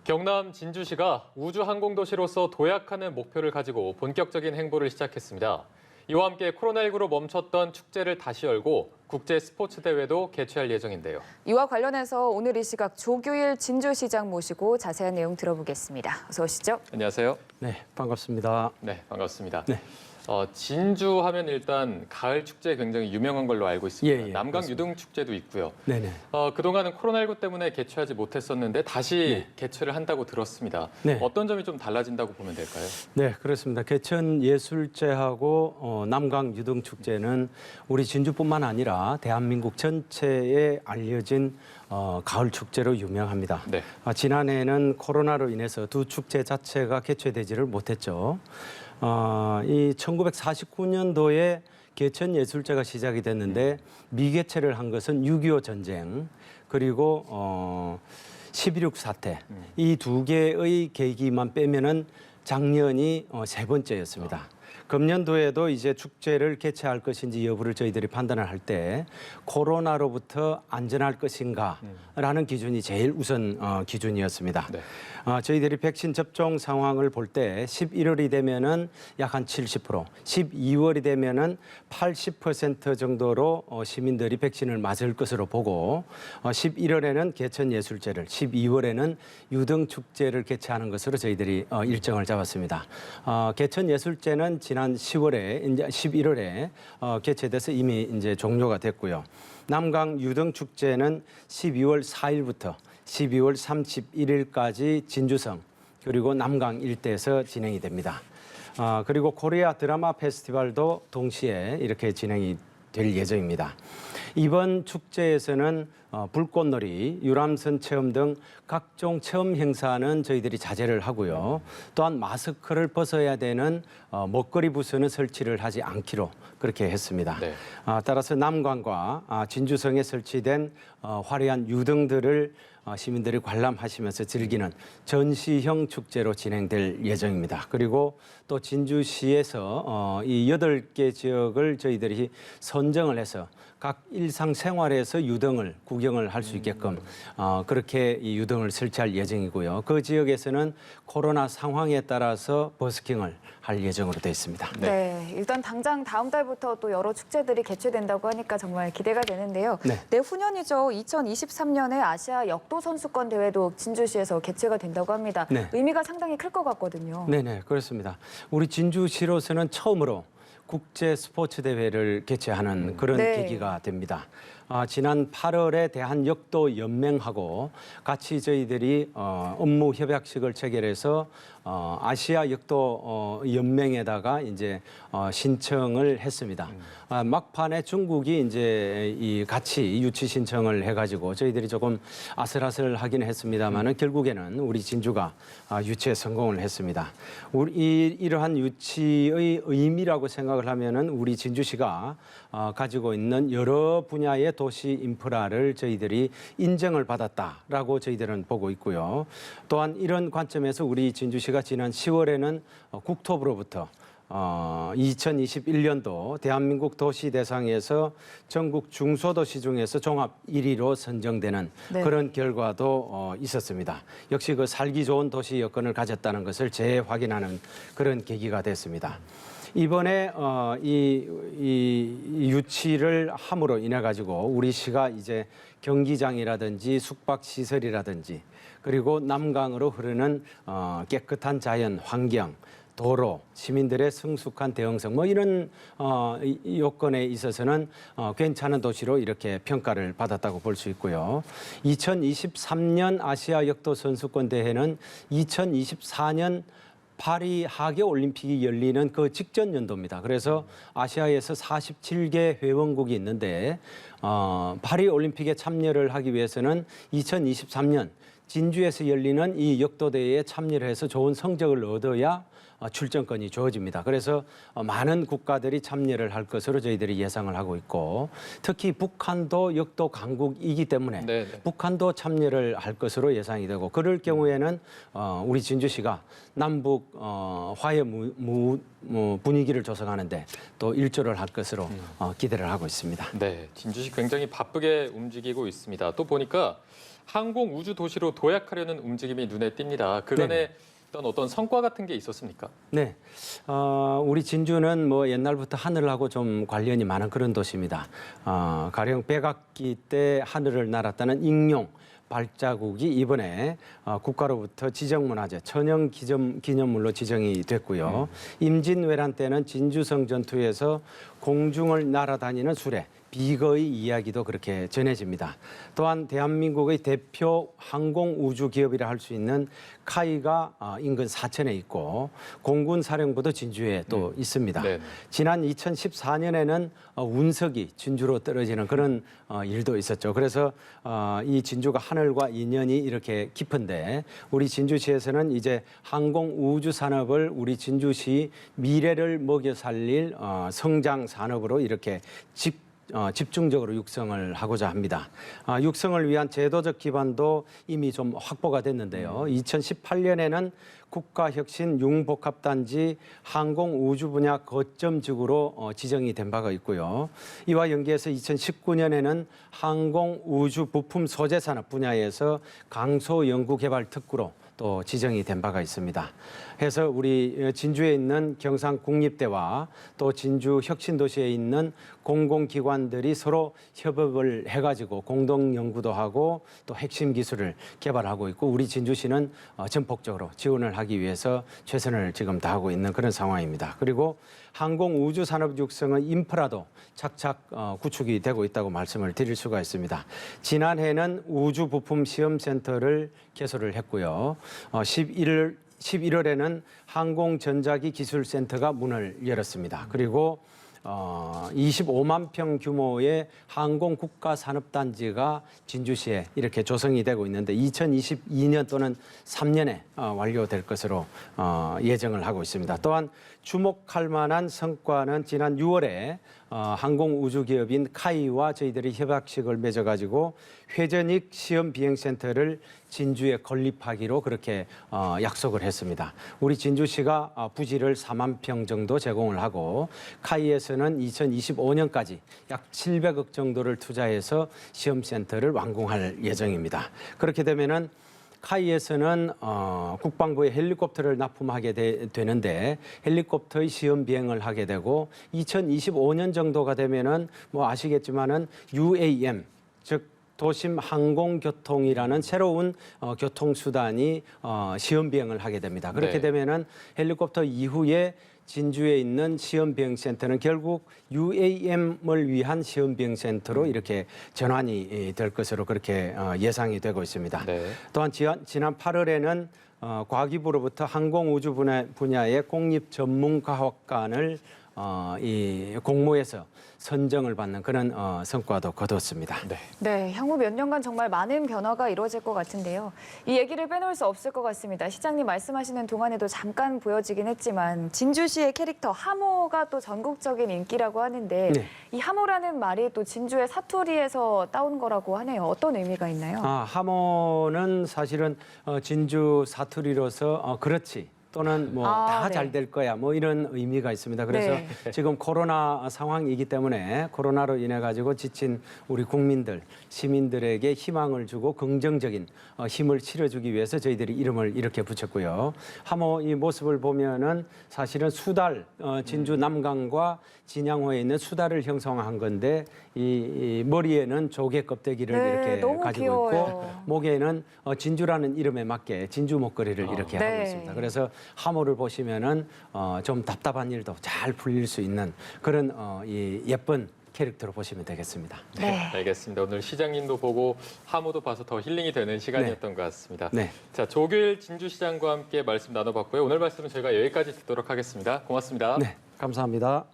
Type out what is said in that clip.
경남 진주시가 우주항공도시로서 도약하는 목표를 가지고 본격적인 행보를 시작했습니다. 이와 함께 코로나19로 멈췄던 축제를 다시 열고 국제 스포츠 대회도 개최할 예정인데요. 이와 관련해서 오늘 이 시각 조규일 진주시장 모시고 자세한 내용 들어보겠습니다. 어서 오시죠. 안녕하세요. 네, 반갑습니다. 네, 반갑습니다. 네. 진주 하면 일단 가을 축제 굉장히 유명한 걸로 알고 있습니다. 예, 남강 그렇습니다. 유등 축제도 있고요. 네네. 그동안은 코로나19 때문에 개최하지 못했었는데 다시 네. 개최를 한다고 들었습니다. 네. 어떤 점이 좀 달라진다고 보면 될까요? 네, 그렇습니다. 개천 예술제하고 남강 유등 축제는 우리 진주뿐만 아니라 대한민국 전체에 알려진 가을 축제로 유명합니다. 네. 지난해에는 코로나로 인해서 두 축제 자체가 개최되지를 못했죠. 이 1949년도에 개천 예술제가 시작이 됐는데 미개최를 한 것은 6.25 전쟁 그리고 11.6 사태 이 두 개의 계기만 빼면은 작년이 세 번째였습니다. 금년도에도 이제 축제를 개최할 것인지 여부를 저희들이 판단을 할 때 코로나로부터 안전할 것인가라는 기준이 제일 우선 기준이었습니다. 네. 저희들이 백신 접종 상황을 볼 때 11월이 되면은 약 한 70%, 12월이 되면은 80% 정도로 시민들이 백신을 맞을 것으로 보고 11월에는 개천 예술제를, 12월에는 유등 축제를 개최하는 것으로 저희들이 일정을 잡았습니다. 개천 예술제는 지난 10월에 이제 11월에 개최돼서 이미 이제 종료가 됐고요. 남강 유등 축제는 12월 4일부터 12월 31일까지 진주성 그리고 남강 일대에서 진행이 됩니다. 그리고 코리아 드라마 페스티벌도 동시에 이렇게 진행이 될 예정입니다. 이번 축제에서는 불꽃놀이, 유람선 체험 등 각종 체험 행사는 저희들이 자제를 하고요. 또한 마스크를 벗어야 되는 먹거리 부스는 설치를 하지 않기로 그렇게 했습니다. 네. 따라서 남강과 진주성에 설치된 화려한 유등들을 시민들이 관람하시면서 즐기는 전시형 축제로 진행될 예정입니다. 그리고 또 진주시에서 이 8개 지역을 저희들이 선정을 해서 각 일상생활에서 유등을 구경을 할 수 있게끔 그렇게 이 유등을 설치할 예정이고요. 그 지역에서는 코로나 상황에 따라서 버스킹을 할 예정으로 되어 있습니다. 네, 일단 당장 다음 달부터 또 여러 축제들이 개최된다고 하니까 정말 기대가 되는데요. 네. 내후년이죠. 2023년에 아시아 역도 선수권 대회도 진주시에서 개최가 된다고 합니다. 네. 의미가 상당히 클 것 같거든요. 네네, 그렇습니다. 우리 진주시로서는 처음으로 국제 스포츠 대회를 개최하는 그런 네. 계기가 됩니다. 지난 8월에 대한역도연맹하고 같이 저희들이 업무 협약식을 체결해서 아시아 역도 연맹에다가 이제 신청을 했습니다. 막판에 중국이 이제 이 같이 유치 신청을 해가지고 저희들이 조금 아슬아슬하긴 했습니다만은 결국에는 우리 진주가 유치에 성공을 했습니다. 이러한 유치의 의미라고 생각을 하면은 우리 진주시가 가지고 있는 여러 분야의 도시 인프라를 저희들이 인정을 받았다라고 저희들은 보고 있고요. 또한 이런 관점에서 우리 진주시가 지난 10월에는 국토부로부터 2021년도 대한민국 도시 대상에서 전국 중소도시 중에서 종합 1위로 선정되는 네. 그런 결과도 있었습니다. 역시 그 살기 좋은 도시 여건을 가졌다는 것을 재확인하는 그런 계기가 됐습니다. 이번에 이 유치를 함으로 인해 가지고 우리 시가 이제 경기장이라든지 숙박시설이라든지 그리고 남강으로 흐르는 깨끗한 자연 환경 도로, 시민들의 성숙한 대응성 뭐 이런 요건에 있어서는 괜찮은 도시로 이렇게 평가를 받았다고 볼 수 있고요. 2023년 아시아 역도 선수권 대회는 2024년 파리 하계 올림픽이 열리는 그 직전 연도입니다. 그래서 아시아에서 47개 회원국이 있는데 파리 올림픽에 참여를 하기 위해서는 2023년 진주에서 열리는 이 역도대회에 참여를 해서 좋은 성적을 얻어야 출전권이 주어집니다. 그래서 많은 국가들이 참여를 할 것으로 저희들이 예상을 하고 있고 특히 북한도 역도 강국이기 때문에 네네. 북한도 참여를 할 것으로 예상이 되고 그럴 경우에는 우리 진주시가 남북 화해 분위기를 조성하는데 또 일조를 할 것으로 기대를 하고 있습니다. 네, 진주시 굉장히 바쁘게 움직이고 있습니다. 또 보니까 항공 우주 도시로 도약하려는 움직임이 눈에 띕니다. 그간에 어떤 성과 같은 게 있었습니까? 네, 우리 진주는 뭐 옛날부터 하늘하고 좀 관련이 많은 그런 도시입니다. 가령 백악기 때 하늘을 날았다는 익룡 발자국이 이번에 국가로부터 지정문화재 천연 기념물로 지정이 됐고요. 임진왜란 때는 진주성 전투에서 공중을 날아다니는 수레 비거의 이야기도 그렇게 전해집니다. 또한 대한민국의 대표 항공 우주 기업이라 할 수 있는 카이가 인근 사천에 있고 공군 사령부도 진주에 또 있습니다. 네. 지난 2014년에는 운석이 진주로 떨어지는 그런 일도 있었죠. 그래서 이 진주가 하늘과 인연이 이렇게 깊은데 우리 진주시에서는 이제 항공 우주 산업을 우리 진주시 미래를 먹여 살릴 성장 산업으로 이렇게 집중적으로 육성을 하고자 합니다. 육성을 위한 제도적 기반도 이미 좀 확보가 됐는데요. 2018년에는 국가혁신 융복합단지 항공우주 분야 거점지구로 지정이 된 바가 있고요. 이와 연계해서 2019년에는 항공우주 부품 소재 산업 분야에서 강소연구개발특구로 또 지정이 된 바가 있습니다. 해서 우리 진주에 있는 경상국립대와 또 진주 혁신도시에 있는 공공기관들이 서로 협업을 해가지고 공동 연구도 하고 또 핵심 기술을 개발하고 있고 우리 진주시는 전폭적으로 지원을 하기 위해서 최선을 지금 다하고 있는 그런 상황입니다. 그리고 항공우주 산업 육성의 인프라도 착착 구축이 되고 있다고 말씀을 드릴 수가 있습니다. 지난해는 우주 부품 시험센터를 개소를 했고요. 11월에는 항공전자기 기술센터가 문을 열었습니다. 그리고 25만 평 규모의 항공 국가 산업단지가 진주시에 이렇게 조성이 되고 있는데 2022년 또는 3년에 완료될 것으로 예정을 하고 있습니다. 또한 주목할 만한 성과는 지난 6월에 항공우주기업인 카이와 저희들이 협약식을 맺어가지고 회전익 시험비행센터를 진주에 건립하기로 그렇게 약속을 했습니다. 우리 진주시가 부지를 4만 평 정도 제공을 하고 카이에서는 2025년까지 약 700억 정도를 투자해서 시험센터를 완공할 예정입니다. 그렇게 되면은 카이에서는 국방부에 헬리콥터를 납품하게 되는데 헬리콥터의 시험 비행을 하게 되고 2025년 정도가 되면은 뭐 아시겠지만은 UAM 즉 도심 항공교통이라는 새로운 교통수단이 시험 비행을 하게 됩니다. 그렇게 되면은 헬리콥터 이후에 진주에 있는 시험비행센터는 결국 UAM을 위한 시험비행센터로 이렇게 전환이 될 것으로 그렇게 예상이 되고 있습니다. 네. 또한 지난 8월에는 과기부로부터 항공우주 분야의 공립전문가학관을 이 공모해서 선정을 받는 그런 성과도 거뒀습니다. 네, 향후 몇 년간 정말 많은 변화가 이루어질 것 같은데요. 이 얘기를 빼놓을 수 없을 것 같습니다. 시장님 말씀하시는 동안에도 잠깐 보여지긴 했지만 진주시의 캐릭터 하모가 또 전국적인 인기라고 하는데 이 하모라는 말이 또 진주의 사투리에서 따온 거라고 하네요. 어떤 의미가 있나요? 하모는 사실은 진주 사투리로서 그렇지. 또는 뭐 다 잘 될 거야 뭐 이런 의미가 있습니다. 그래서 지금 코로나 상황이기 때문에 코로나로 인해 가지고 지친 우리 국민들 시민들에게 희망을 주고 긍정적인 힘을 실어주기 위해서 저희들이 이름을 이렇게 붙였고요. 하모 이 모습을 보면은 사실은 수달 진주 남강과 진양호에 있는 수달을 형성한 건데 이 머리에는 조개 껍데기를 이렇게 가지고 귀여워요. 있고 목에는 진주라는 이름에 맞게 진주 목걸이를 이렇게 하고 있습니다. 그래서 하모를 보시면은 좀 답답한 일도 잘 풀릴 수 있는 그런 이 예쁜 캐릭터로 보시면 되겠습니다. 네, 알겠습니다. 오늘 시장님도 보고 하모도 봐서 더 힐링이 되는 시간이었던 것 같습니다. 네. 자, 조규일 진주시장과 함께 말씀 나눠봤고요. 오늘 말씀은 저희가 여기까지 듣도록 하겠습니다. 고맙습니다. 네, 감사합니다.